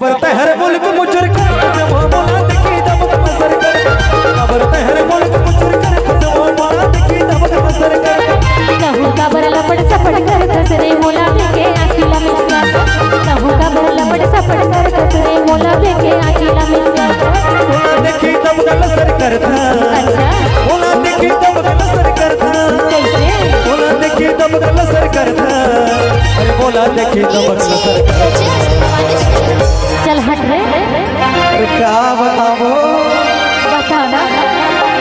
बरते हर मुल्क मुचर कर वो मोला देखी दब नजर कर बरते हर मुल्क मुचर कर वो मोला देखी दब नजर कर कहू का बर लपड़ सपड़ कर कसरे मोला देखे आखिला मिल गया कहू का बर लपड़ सपड़ कर कसरे मोला देखे आखिला मिल गया मोला देखी दब नजर करता अच्छा मोला देखी दब नजर करता कैसे मोला देखी दब नजर करता अरे मोला देखी दब नजर करता चल हट रे अरे क्या बताओ बता ना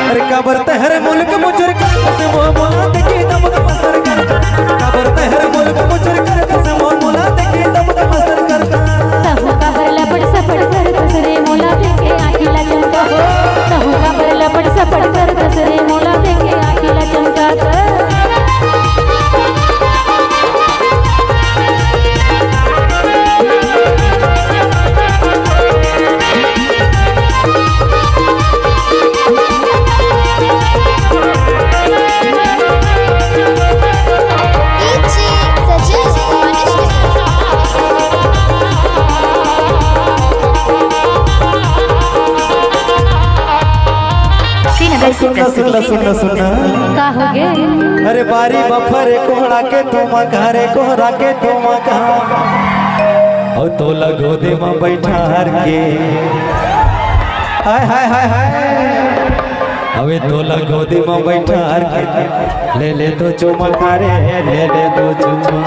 अरे कबर तहर मुल्क मुचर कर वो मोला देखी दब नजर करता कबर तहर मुल्क मुचर कर वो मोला देखी दब नजर करता कहू का बर लपड़ सपड़ कर कसरे मोला देखे आखिला चमका कहू का बर लपड़ सपड़ कर कसरे मोला देखे आखिला चमका सुनना सुनना सुनना सुनना का हो गे अरे बारी बफरे कोहड़ा के तुम घरे कोहरा के तुम और तो लगो दे मां बैठार के हाय हाय हाय हाय अबे तो लगो दे मां बैठार के ले तो चुमा करे ले तो चुमा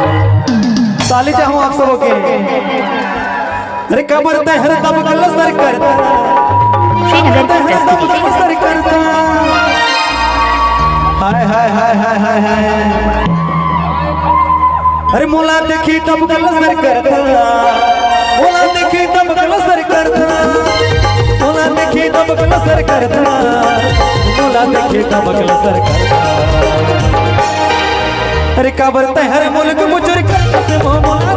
साली चाहूं आप सबों के अरे कबर तहर दब सर करता सर करता हाय हाय हाय हाय हाय हाय अरे मोला देखी तब सर करता मोला देखी तब सर करता मोला देखी तब सर करता मोला देखी तब सर करता अरे कबर तहर मुल्क मुचर कर मोला